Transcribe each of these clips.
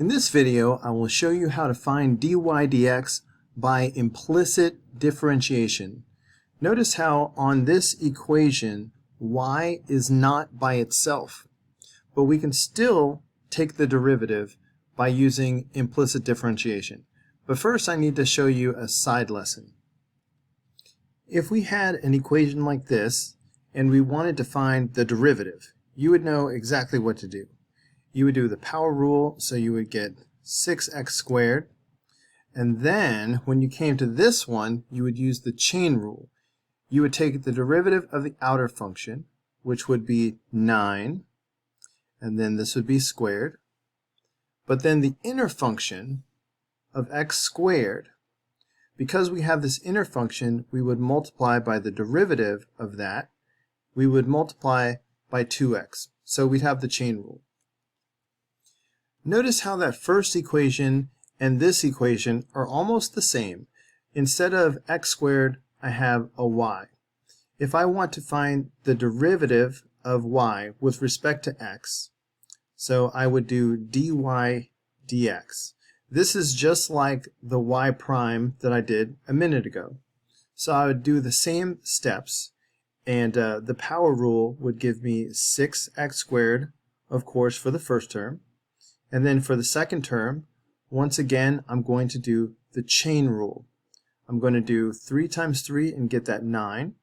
In this video, I will show you how to find dy dx by implicit differentiation. Notice how on this equation, y is not by itself, but we can still take the derivative by using implicit differentiation. But first, I need to show you a side lesson. If we had an equation like this, and we wanted to find the derivative, you would know exactly what to do. You would do the power rule, so you would get 6x squared. And then, when you came to this one, you would use the chain rule. You would take the derivative of the outer function, which would be 9, and then this would be squared. But then the inner function of x squared, because we have this inner function, we would multiply by the derivative of that. We would multiply by 2x. So we'd have the chain rule. Notice how that first equation and this equation are almost the same. Instead of x squared, I have a y. If I want to find the derivative of y with respect to x, so I would do dy dx. This is just like the y prime that I did a minute ago. So I would do the same steps, and the power rule would give me 6x squared, of course, for the first term. And then for the second term, once again, I'm going to do the chain rule. I'm going to do 3 times 3 and get that 9,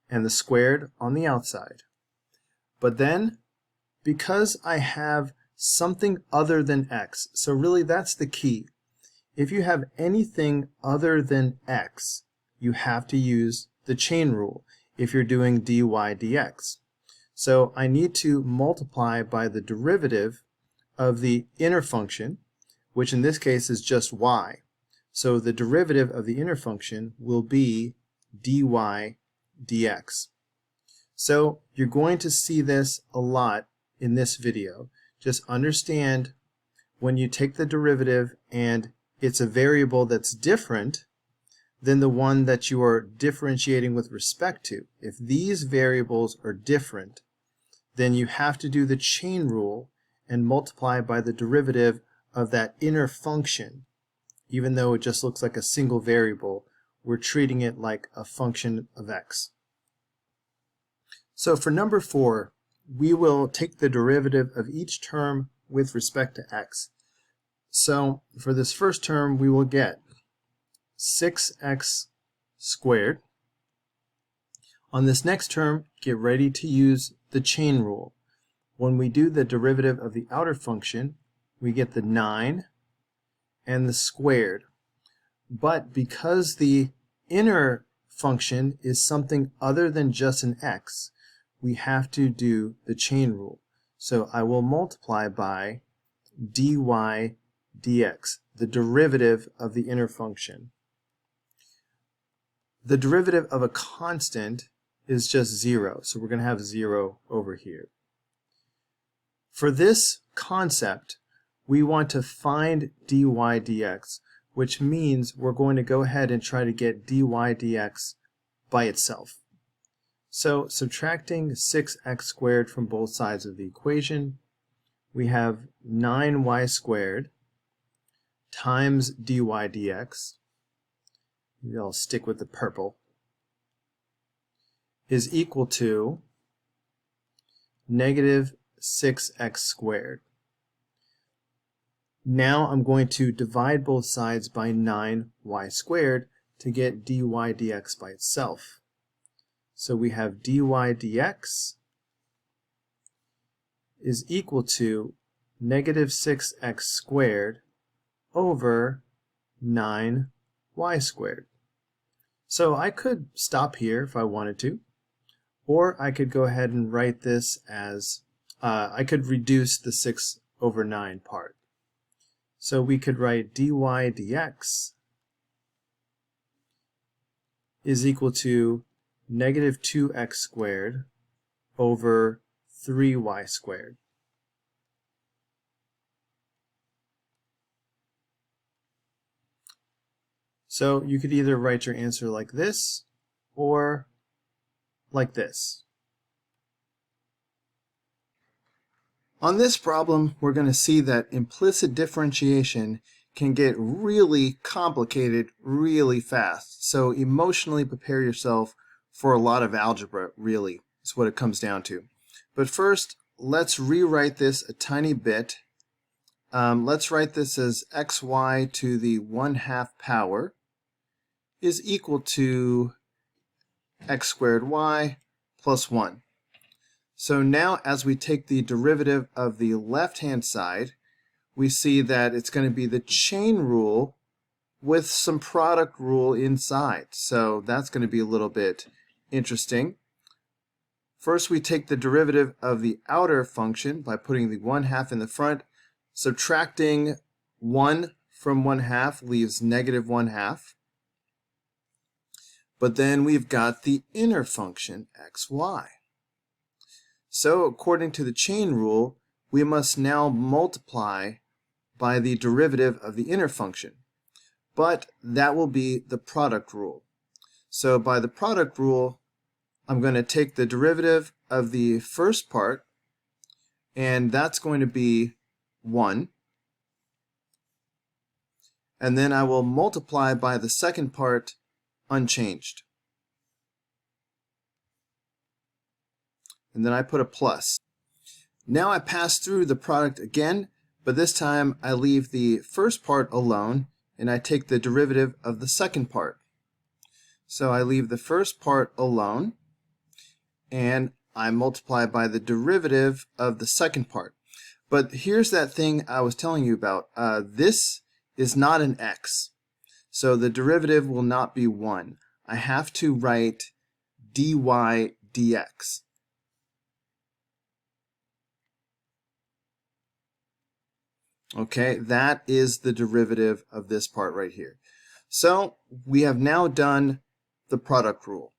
and the squared on the outside. But then, because I have something other than x, so really that's the key. If you have anything other than x, you have to use the chain rule if you're doing dy dx. So I need to multiply by the derivative of the inner function, which in this case is just y. So the derivative of the inner function will be dy dx. So you're going to see this a lot in this video. Just understand when you take the derivative and it's a variable that's different than the one that you are differentiating with respect to. If these variables are different, then you have to do the chain rule and multiply by the derivative of that inner function. Even though it just looks like a single variable, we're treating it like a function of x. So for number 4, we will take the derivative of each term with respect to x. So for this first term, we will get 6x squared. On this next term, get ready to use the chain rule. When we do the derivative of the outer function, we get the 9 and the squared. But because the inner function is something other than just an x, we have to do the chain rule. So I will multiply by dy dx, the derivative of the inner function. The derivative of a constant is just 0, so we're going to have 0 over here. For this concept, we want to find dy dx, which means we're going to go ahead and try to get dy dx by itself. So subtracting 6x squared from both sides of the equation, we have 9y squared times dy dx, maybe I'll stick with the purple, is equal to negative 6x squared. Now I'm going to divide both sides by 9y squared to get dy dx by itself. So we have dy dx is equal to negative 6x squared over 9y squared. So I could stop here if I wanted to, or I could go ahead and write this as I could reduce the 6 over 9 part. So we could write dy dx is equal to negative 2x squared over 3y squared. So you could either write your answer like this or like this. On this problem, we're going to see that implicit differentiation can get really complicated really fast. So emotionally prepare yourself for a lot of algebra, really, is what it comes down to. But first, let's rewrite this a tiny bit. Let's write this as xy to the 1/2 power is equal to x squared y plus 1. So now as we take the derivative of the left-hand side, we see that it's going to be the chain rule with some product rule inside. So that's going to be a little bit interesting. First, we take the derivative of the outer function by putting the 1/2 in the front. Subtracting 1 from 1/2 leaves negative 1/2. But then we've got the inner function, xy. So according to the chain rule, we must now multiply by the derivative of the inner function. But that will be the product rule. So by the product rule, I'm going to take the derivative of the first part, and that's going to be 1. And then I will multiply by the second part unchanged. And then I put a plus. Now I pass through the product again, but this time I leave the first part alone and I take the derivative of the second part. So I leave the first part alone and I multiply by the derivative of the second part. But here's that thing I was telling you about. This is not an x. So the derivative will not be 1. I have to write dy dx. Okay, that is the derivative of this part right here. So we have now done the product rule.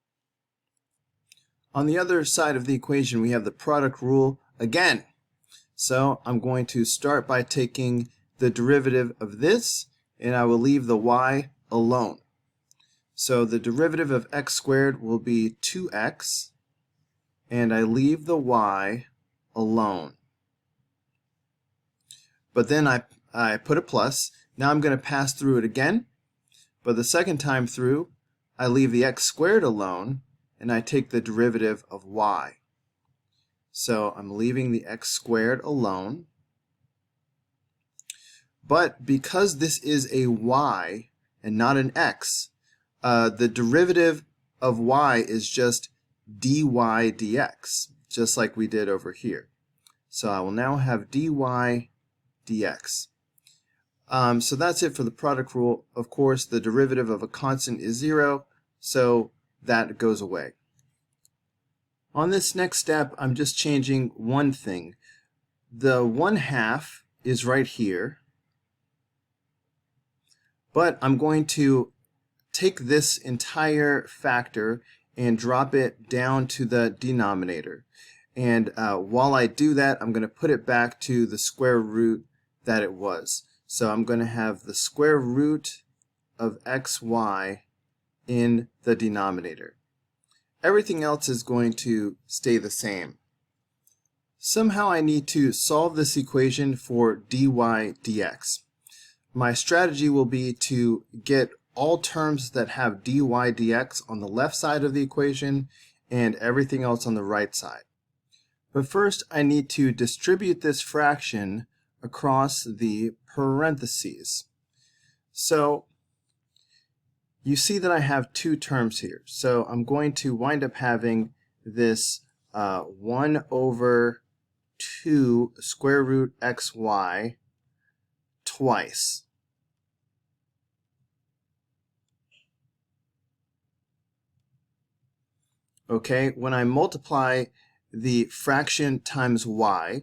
On the other side of the equation, we have the product rule again. So I'm going to start by taking the derivative of this, and I will leave the y alone. So the derivative of x squared will be 2x, and I leave the y alone. But then I put a plus. Now I'm going to pass through it again. But the second time through, I leave the x squared alone, and I take the derivative of y. So I'm leaving the x squared alone. But because this is a y and not an x, the derivative of y is just dy dx, just like we did over here. So I will now have dy dx. So that's it for the product rule. Of course, the derivative of a constant is 0, so that goes away. On this next step, I'm just changing one thing. The 1/2 is right here, but I'm going to take this entire factor and drop it down to the denominator. And while I do that, I'm going to put it back to the square root that it was. So I'm going to have the square root of xy in the denominator. Everything else is going to stay the same. Somehow I need to solve this equation for dy dx. My strategy will be to get all terms that have dy dx on the left side of the equation and everything else on the right side. But first I need to distribute this fraction across the parentheses. So you see that I have two terms here. So I'm going to wind up having this 1 over 2 square root xy twice. Okay, when I multiply the fraction times y,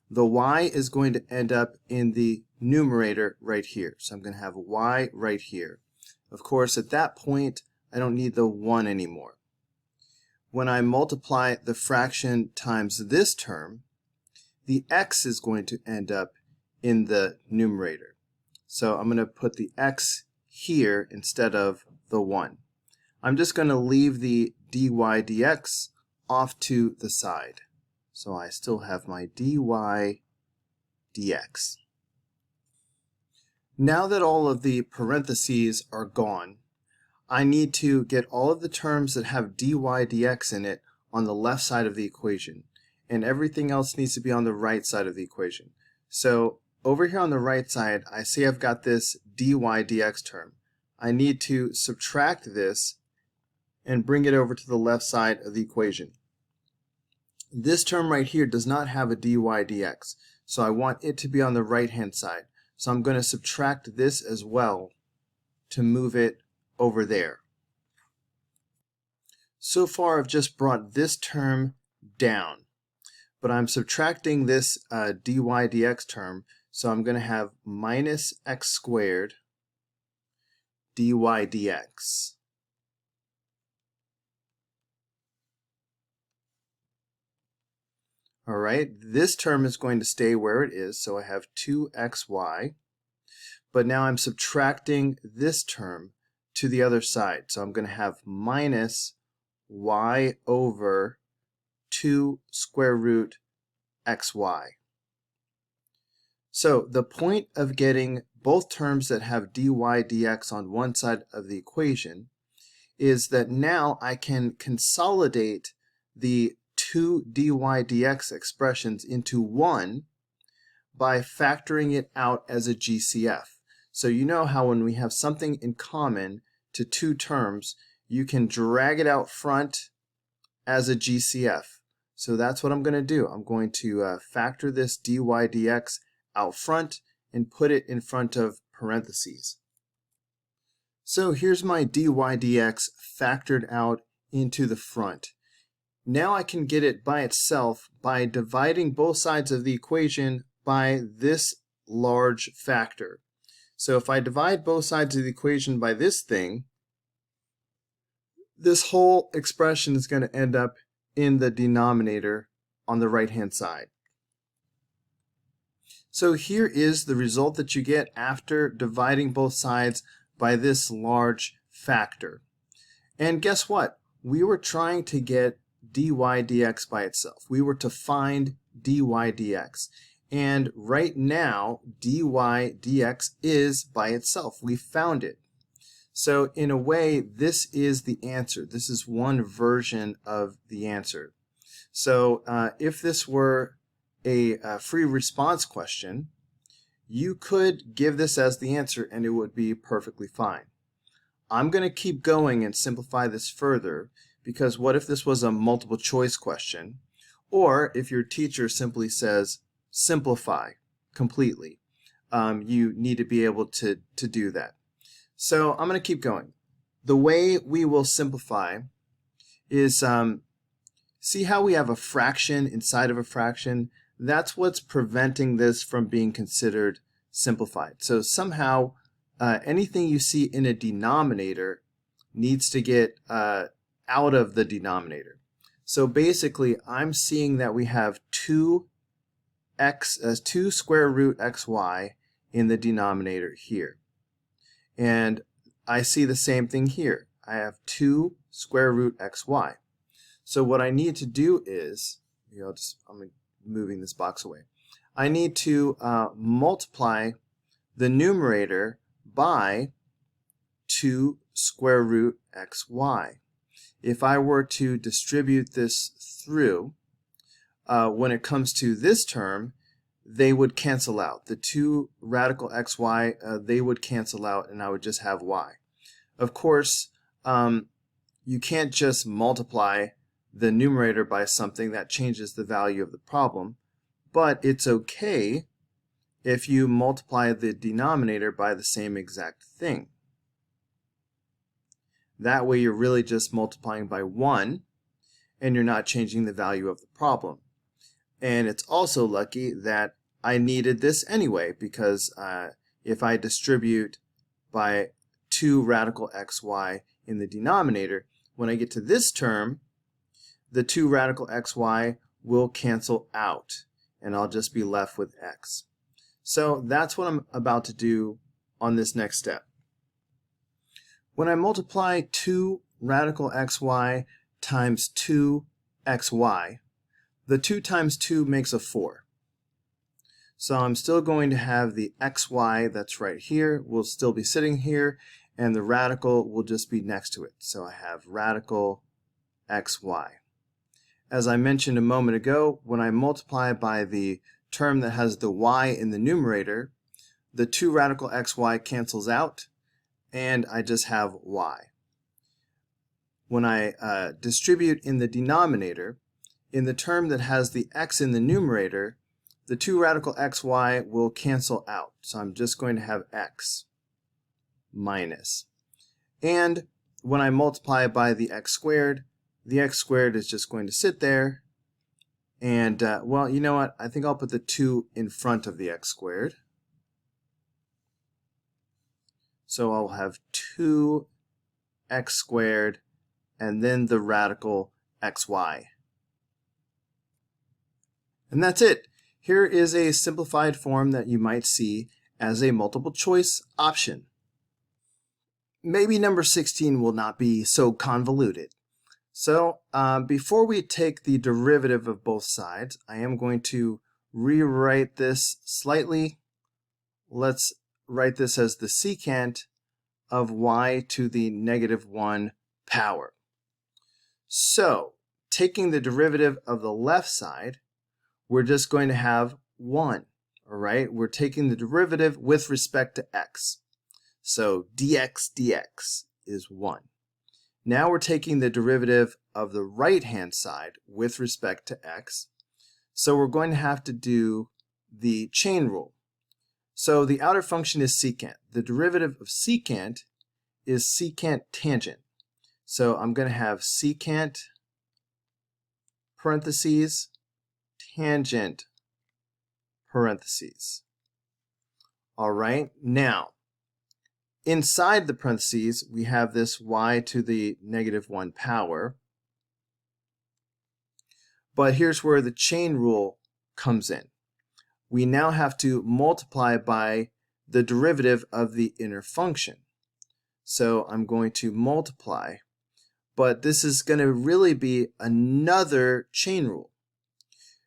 the y is going to end up in the numerator right here. So I'm going to have y right here. Of course, at that point, I don't need the 1 anymore. When I multiply the fraction times this term, the x is going to end up in the numerator. So I'm going to put the x here instead of the 1. I'm just going to leave the dy dx off to the side. So I still have my dy dx. Now that all of the parentheses are gone, I need to get all of the terms that have dy dx in it on the left side of the equation, and everything else needs to be on the right side of the equation. So over here on the right side, I see I've got this dy dx term. I need to subtract this and bring it over to the left side of the equation. This term right here does not have a dy dx, so I want it to be on the right hand side. So I'm going to subtract this as well to move it over there. So far I've just brought this term down, but I'm subtracting this dy dx term, so I'm going to have minus x squared dy dx. Alright, this term is going to stay where it is, so I have 2xy, but now I'm subtracting this term to the other side, so I'm going to have minus y over 2 square root xy. So the point of getting both terms that have dy dx on one side of the equation is that now I can consolidate the two dy dx expressions into one by factoring it out as a GCF. So you know how when we have something in common to two terms, you can drag it out front as a GCF. So that's what I'm going to do. I'm going to factor this dy dx out front and put it in front of parentheses. So here's my dy dx factored out into the front. Now I can get it by itself by dividing both sides of the equation by this large factor. So if I divide both sides of the equation by this thing, this whole expression is going to end up in the denominator on the right hand side. So here is the result that you get after dividing both sides by this large factor. And guess what? We were trying to get dy dx by itself. We were to find dy dx. And right now, dy dx is by itself. We found it. So in a way, this is the answer. This is one version of the answer. So if this were a free response question, you could give this as the answer and it would be perfectly fine. I'm going to keep going and simplify this further, because what if this was a multiple choice question, or if your teacher simply says simplify completely, you need to be able to do that. So I'm going to keep going. The way we will simplify is, see how we have a fraction inside of a fraction? That's what's preventing this from being considered simplified. So somehow anything you see in a denominator needs to get out of the denominator. So basically I'm seeing that we have 2 square root xy in the denominator here. And I see the same thing here. I have 2 square root xy. So what I need to do is, I'm moving this box away. I need to multiply the numerator by 2 square root xy. If I were to distribute this through, when it comes to this term, they would cancel out. The 2 radical xy, they would cancel out and I would just have y. Of course, you can't just multiply the numerator by something that changes the value of the problem, but it's okay if you multiply the denominator by the same exact thing. That way you're really just multiplying by 1 and you're not changing the value of the problem. And it's also lucky that I needed this anyway, because if I distribute by 2 radical xy in the denominator, when I get to this term, the 2 radical xy will cancel out and I'll just be left with x. So that's what I'm about to do on this next step. When I multiply 2 radical xy times 2xy, the 2 times 2 makes a 4. So I'm still going to have the xy that's right here will still be sitting here, and the radical will just be next to it. So I have radical xy. As I mentioned a moment ago, when I multiply by the term that has the y in the numerator, the 2 radical xy cancels out, and I just have y. When I distribute in the denominator, in the term that has the x in the numerator, the 2 radical xy will cancel out. So I'm just going to have x minus. And when I multiply by the x squared is just going to sit there. And, well, you know what? I think I'll put the 2 in front of the x squared. So I'll have 2x squared and then the radical xy. And that's it. Here is a simplified form that you might see as a multiple choice option. Maybe number 16 will not be so convoluted. So before we take the derivative of both sides, I am going to rewrite this slightly. Let's write this as the secant of y to the negative 1 power. So taking the derivative of the left side, we're just going to have 1, all right? We're taking the derivative with respect to x. So dx dx is 1. Now we're taking the derivative of the right-hand side with respect to x. So we're going to have to do the chain rule. So the outer function is secant. The derivative of secant is secant tangent. So I'm going to have secant parentheses tangent parentheses. All right, now inside the parentheses we have this y to the negative 1 power, but here's where the chain rule comes in. We now have to multiply by the derivative of the inner function. So I'm going to multiply, but this is going to really be another chain rule,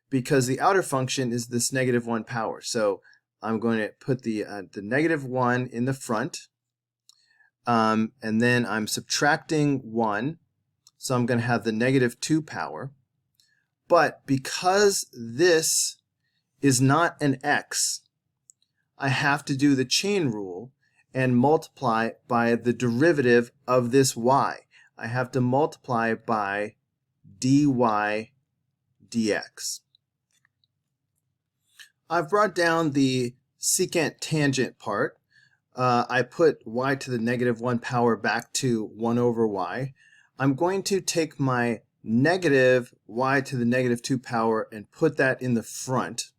because the outer function is this negative 1 power. So I'm going to put the negative 1 in the front, and then I'm subtracting 1, so I'm going to have the negative 2 power. But because this is not an x, I have to do the chain rule and multiply by the derivative of this y. I have to multiply by dy dx. I've brought down the secant tangent part. I put y to the negative 1 power back to 1 over y. I'm going to take my negative y to the negative 2 power and put that in the front.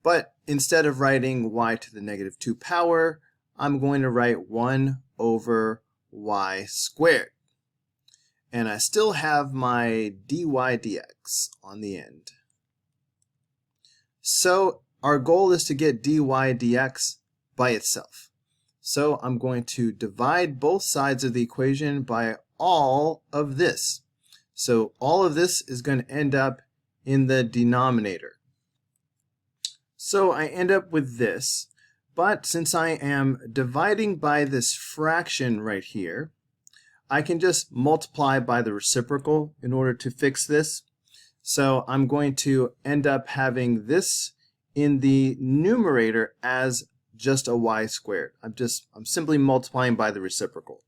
But instead of writing y to the negative 2 power, I'm going to write 1 over y squared. And I still have my dy dx on the end. So our goal is to get dy dx by itself. So I'm going to divide both sides of the equation by all of this. So all of this is going to end up in the denominator. So I end up with this, but since I am dividing by this fraction right here, I can just multiply by the reciprocal in order to fix this. So I'm going to end up having this in the numerator as just a y squared. I'm simply multiplying by the reciprocal.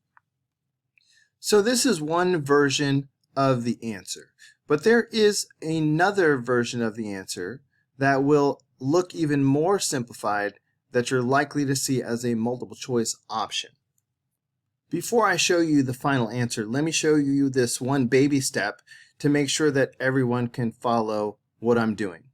So this is one version of the answer, but there is another version of the answer that will look even more simplified that you're likely to see as a multiple choice option. Before I show you the final answer, let me show you this one baby step to make sure that everyone can follow what I'm doing.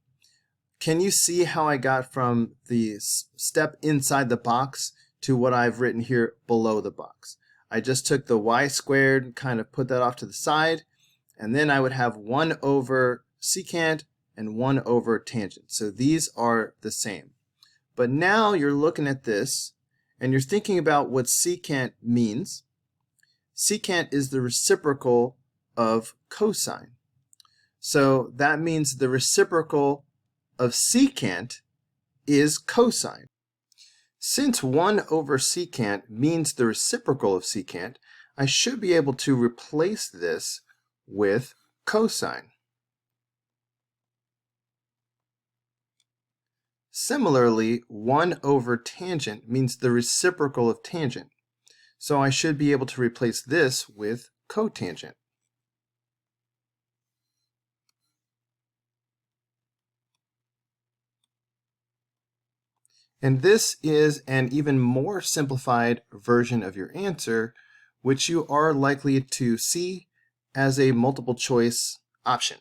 Can you see how I got from the step inside the box to what I've written here below the box? I just took the y squared, kind of put that off to the side, and then I would have 1 over secant and 1 over tangent. So these are the same. But now you're looking at this and you're thinking about what secant means. Secant is the reciprocal of cosine. So that means the reciprocal of secant is cosine. Since 1 over secant means the reciprocal of secant, I should be able to replace this with cosine. Similarly, 1 over tangent means the reciprocal of tangent. So I should be able to replace this with cotangent. And this is an even more simplified version of your answer, which you are likely to see as a multiple choice option.